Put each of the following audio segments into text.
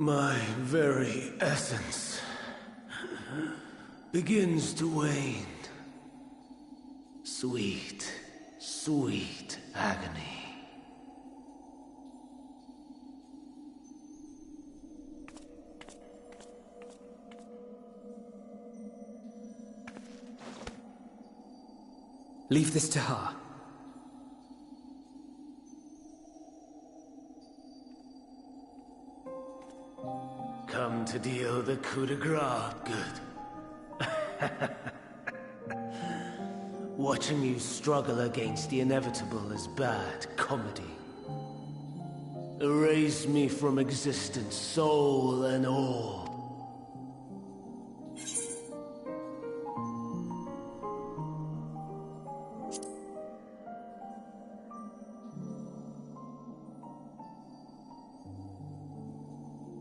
My very essence begins to wane. Sweet, sweet agony. Leave this to her. Come to deal the coup de grace, good. Watching you struggle against the inevitable is bad comedy. Erase me from existence, soul and all.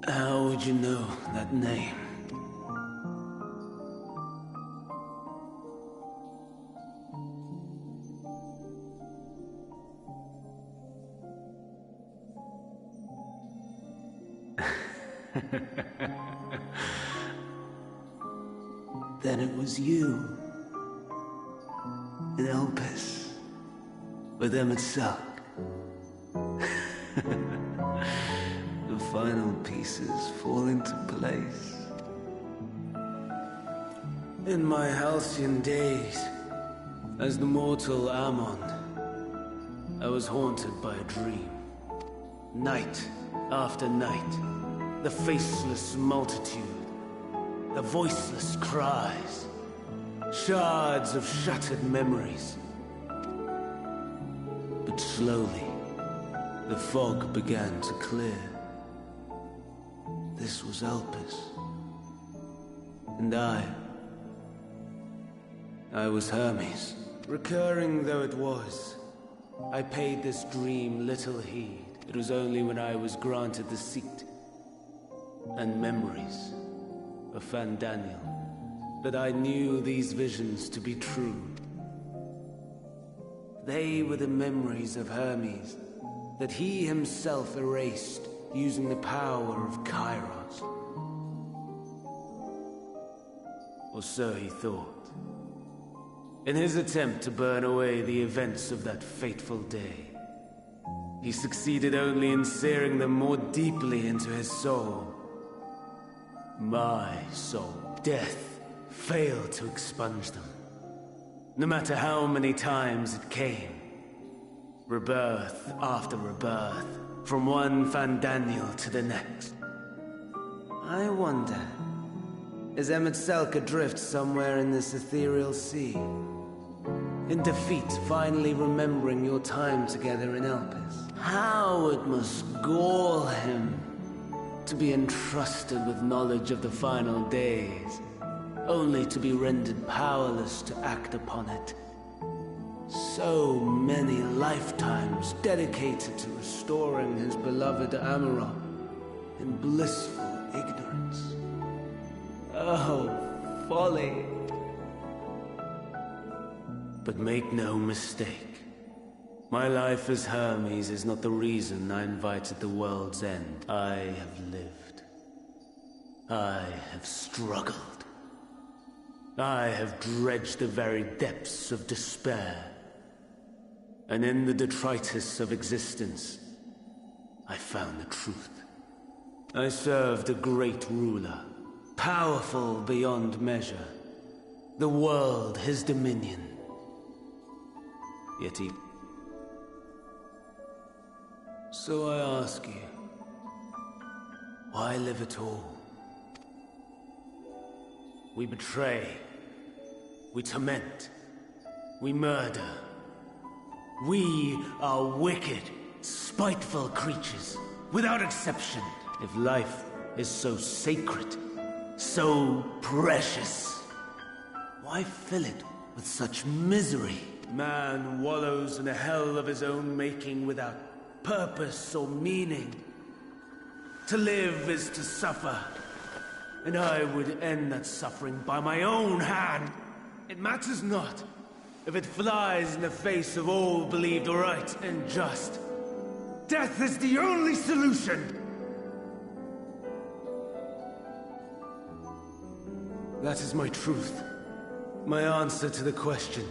How would you know that name? Then it was you. In Elpis. With Emmett Selk. The final pieces fall into place. In my halcyon days, as the mortal Ammon, I was haunted by a dream. Night after night, the faceless multitude, the voiceless cries, shards of shattered memories. But slowly, the fog began to clear. This was Elpis. And I was Hermes. Recurring though it was, I paid this dream little heed. It was only when I was granted the seat and memories of Fandaniel that I knew these visions to be true. They were the memories of Hermes that he himself erased using the power of Kairos. Or so he thought. In his attempt to burn away the events of that fateful day, he succeeded only in searing them more deeply into his soul. My soul. Death failed to expunge them. No matter how many times it came. Rebirth after rebirth, from one Fandaniel to the next. I wonder, is Emmett Selk adrift somewhere in this ethereal sea? In defeat, finally remembering your time together in Elpis? How it must gall him to be entrusted with knowledge of the final days, only to be rendered powerless to act upon it. So many lifetimes dedicated to restoring his beloved Amarok in blissful ignorance. Oh, folly. But make no mistake, my life as Hermes is not the reason I invited the world's end. I have lived. I have struggled. I have dredged the very depths of despair. And in the detritus of existence, I found the truth. I served a great ruler, powerful beyond measure. The world his dominion. Yet he... So I ask you, why live at all? We betray. We torment. We murder. We are wicked, spiteful creatures, without exception. If life is so sacred, so precious, why fill it with such misery? Man wallows in a hell of his own making without purpose or meaning. To live is to suffer, and I would end that suffering by my own hand. It matters not if it flies in the face of all believed right and just. Death is the only solution. That is my truth. My answer to the question.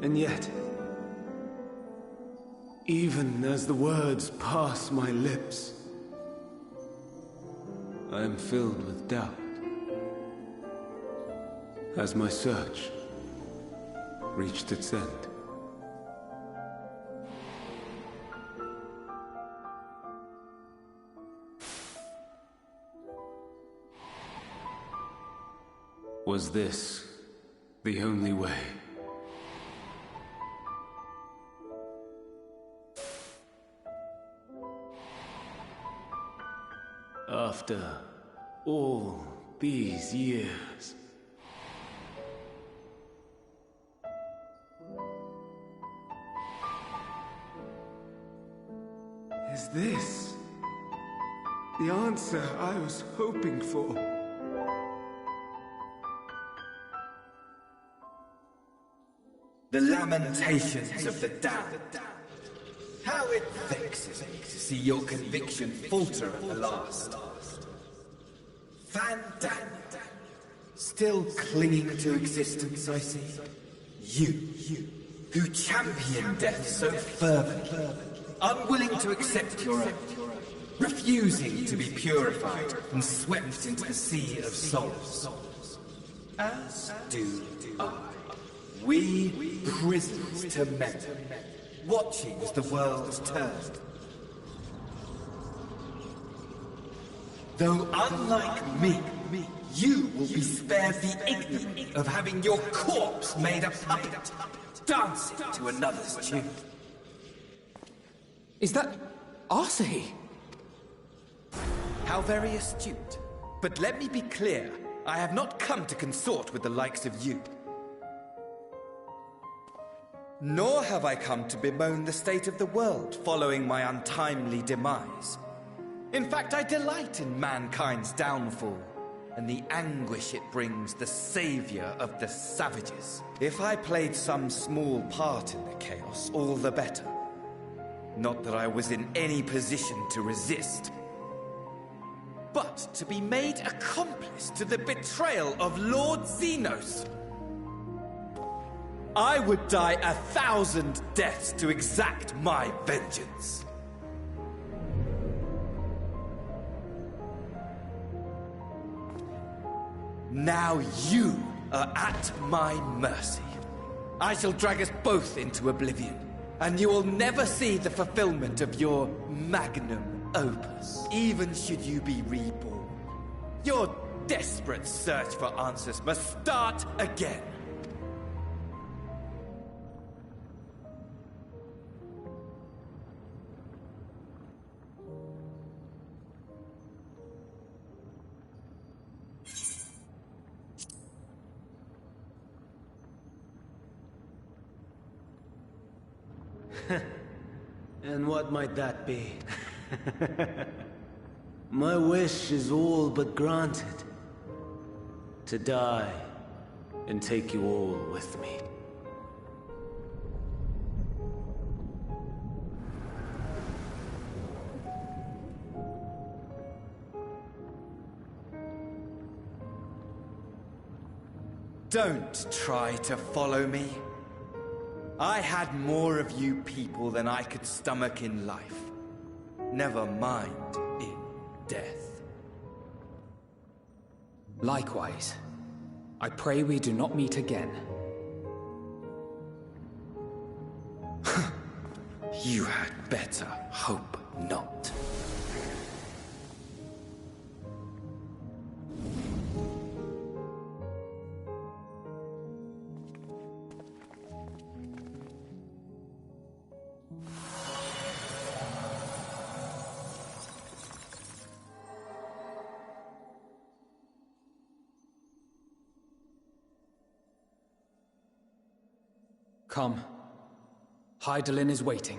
And yet, even as the words pass my lips, I am filled with doubt. Has my search reached its end? Was this the only way? After all these years, is this the answer I was hoping for? The lamentations of the damned. How it vexes me to see your conviction falter at the last. Fandango. Still clinging to existence, I see. You, who champion death so fervently, unwilling to accept your own, refusing to be purified and swept into the sea of souls. As do I. We prisoners to memory, watching as the world turned. Though unlike me, you will be spared the ignominy of having your corpse made a puppet, dancing to another's tune. Is that Arsahi? How very astute. But let me be clear, I have not come to consort with the likes of you. Nor have I come to bemoan the state of the world following my untimely demise. In fact, I delight in mankind's downfall, and the anguish it brings the savior of the savages. If I played some small part in the chaos, all the better. Not that I was in any position to resist. But to be made accomplice to the betrayal of Lord Xenos. I would die 1,000 deaths to exact my vengeance. Now you are at my mercy. I shall drag us both into oblivion, and you will never see the fulfillment of your magnum opus, even should you be reborn. Your desperate search for answers must start again. And what might that be? My wish is all but granted. To die and take you all with me. Don't try to follow me. I had more of you people than I could stomach in life. Never mind in death. Likewise. I pray we do not meet again. You had better hope not. Come. Hydaelyn is waiting.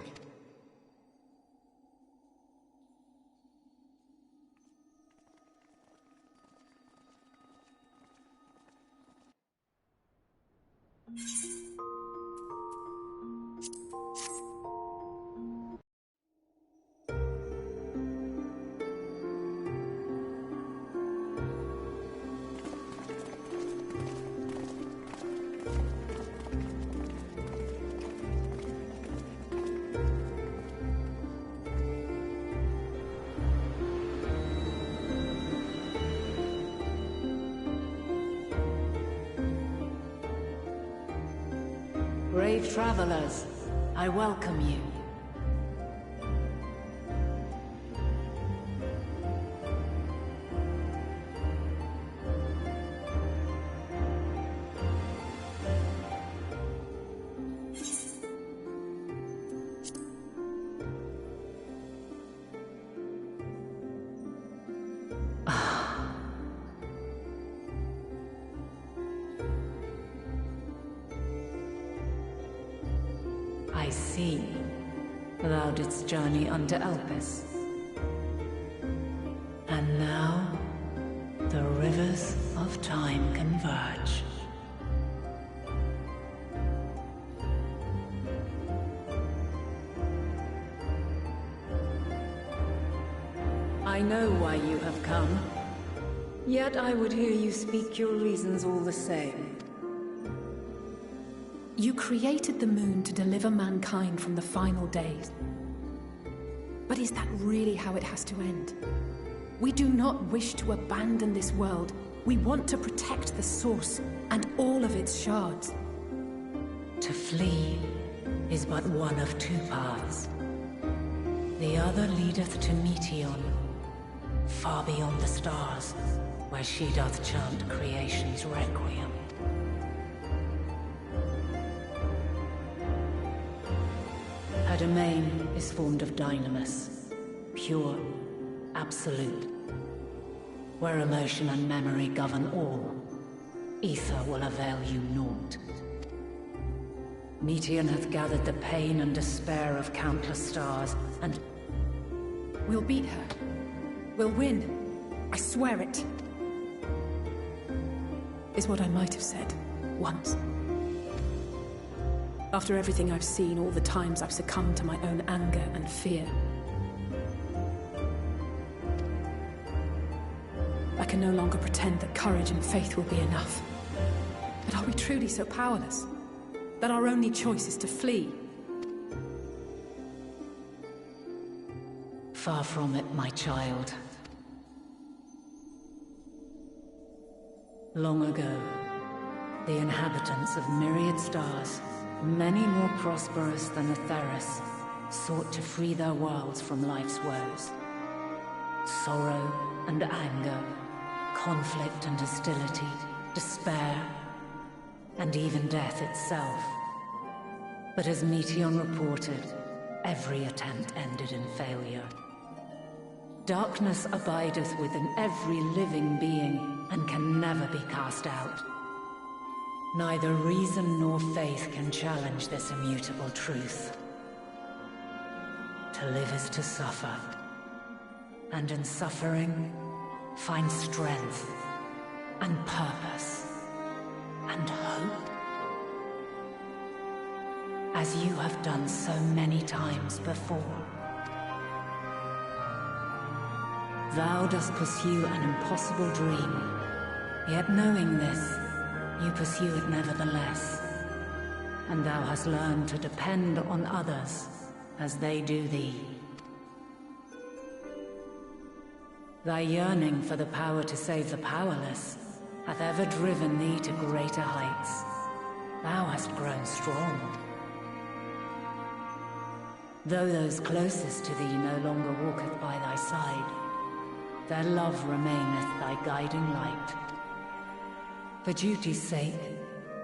Brave travelers, I welcome you. I see. Thou didst journey unto Elpis. And now, the rivers of time converge. I know why you have come. Yet I would hear you speak your reasons all the same. You created the moon to deliver mankind from the final days. But is that really how it has to end? We do not wish to abandon this world. We want to protect the source and all of its shards. To flee is but one of two paths. The other leadeth to Meteion, far beyond the stars, where she doth chant creation's requiem. Her domain is formed of dynamis, pure, absolute. Where emotion and memory govern all, ether will avail you naught. Meteion hath gathered the pain and despair of countless stars, and... We'll beat her. We'll win. I swear it. Is what I might have said, once. After everything I've seen, all the times I've succumbed to my own anger and fear. I can no longer pretend that courage and faith will be enough. But are we truly so powerless? That our only choice is to flee? Far from it, my child. Long ago, the inhabitants of myriad stars, many more prosperous than Atheris, sought to free their worlds from life's woes. Sorrow and anger, conflict and hostility, despair, and even death itself. But as Meteion reported, every attempt ended in failure. Darkness abideth within every living being and can never be cast out. Neither reason nor faith can challenge this immutable truth. To live is to suffer, and in suffering, find strength, and purpose, and hope. As you have done so many times before. Thou dost pursue an impossible dream, yet knowing this, you pursue it nevertheless, and thou hast learned to depend on others as they do thee. Thy yearning for the power to save the powerless hath ever driven thee to greater heights. Thou hast grown strong. Though those closest to thee no longer walketh by thy side, their love remaineth thy guiding light. For duty's sake,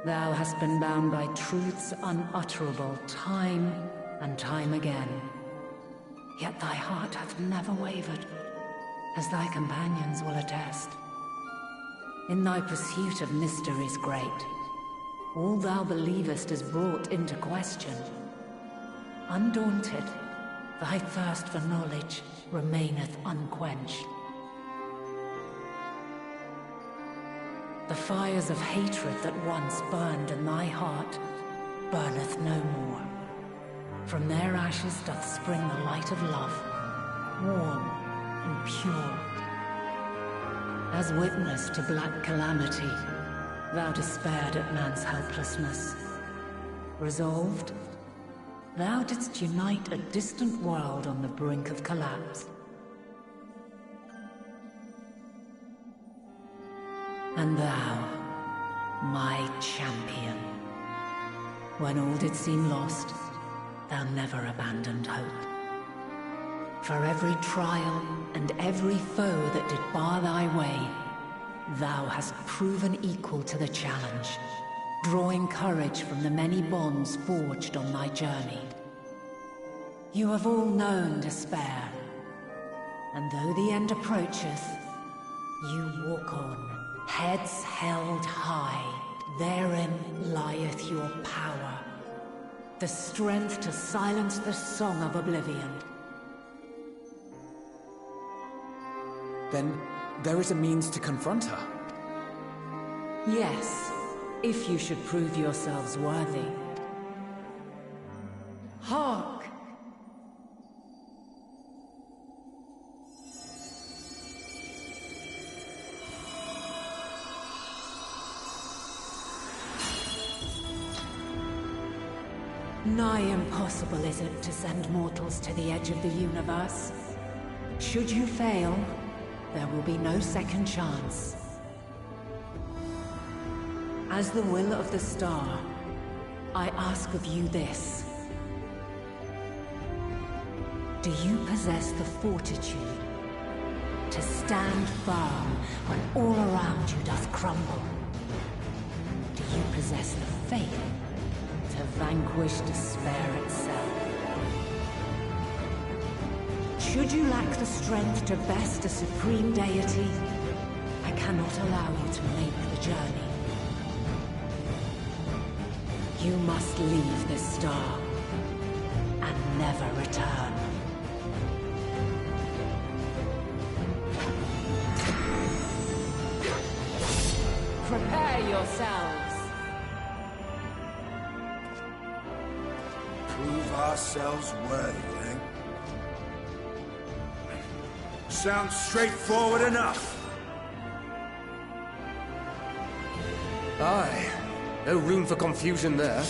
thou hast been bound by truths unutterable time and time again. Yet thy heart hath never wavered, as thy companions will attest. In thy pursuit of mysteries great, all thou believest is brought into question. Undaunted, thy thirst for knowledge remaineth unquenched. The fires of hatred that once burned in thy heart burneth no more. From their ashes doth spring the light of love, warm and pure. As witness to black calamity, thou despaired at man's helplessness. Resolved, thou didst unite a distant world on the brink of collapse. And thou, my champion, When all did seem lost, thou never abandoned hope. For every trial and every foe that did bar thy way, thou hast proven equal to the challenge, drawing courage from the many bonds forged on thy journey. You have all known despair, and though the end approacheth, you walk on, heads held high. Therein lieth your power, the strength to silence the song of oblivion. Then there is a means to confront her. Yes, if you should prove yourselves worthy. Hark! Nigh impossible is it to send mortals to the edge of the universe. Should you fail, there will be no second chance. As the will of the star, I ask of you this. Do you possess the fortitude to stand firm when all around you doth crumble? Do you possess the faith to vanquish despair itself? Should you lack the strength to best a supreme deity, I cannot allow you to make the journey. You must leave this star and never return. Prepare yourselves. Prove ourselves worthy, eh? Sounds straightforward enough. Aye. No room for confusion there.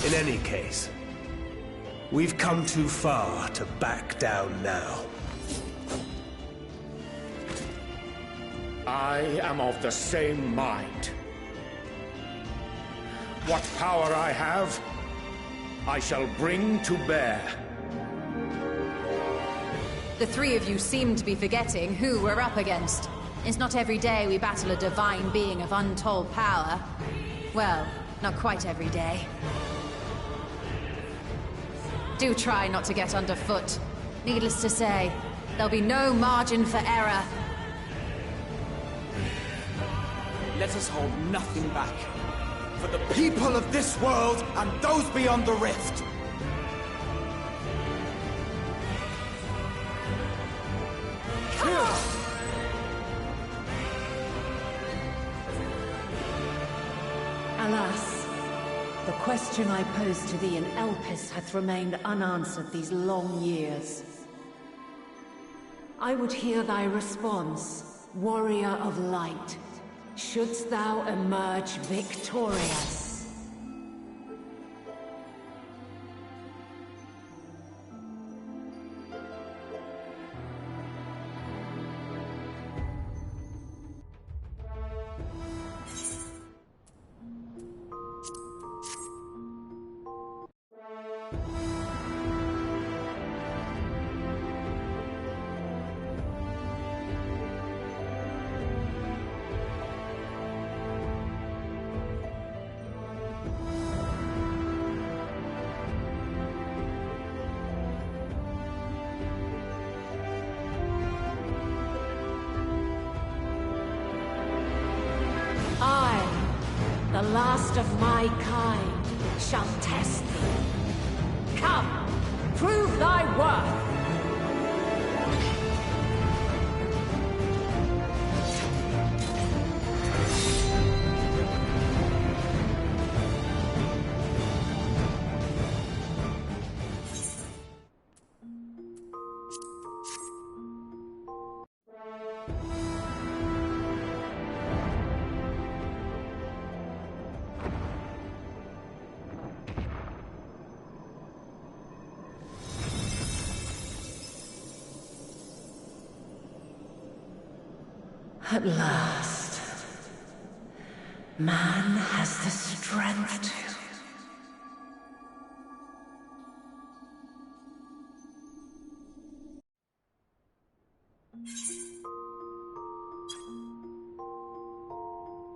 In any case, we've come too far to back down now. I am of the same mind. What power I have, I shall bring to bear. The three of you seem to be forgetting who we're up against. It's not every day we battle a divine being of untold power. Well, not quite every day. Do try not to get underfoot. Needless to say, there'll be no margin for error. Let us hold nothing back. For the people of this world and those beyond the rift. Alas, the question I posed to thee in Elpis hath remained unanswered these long years. I would hear thy response, warrior of light. Shouldst thou emerge victorious? The last of my kind shall test thee. Come, prove thy worth! At last. Man has the strength to.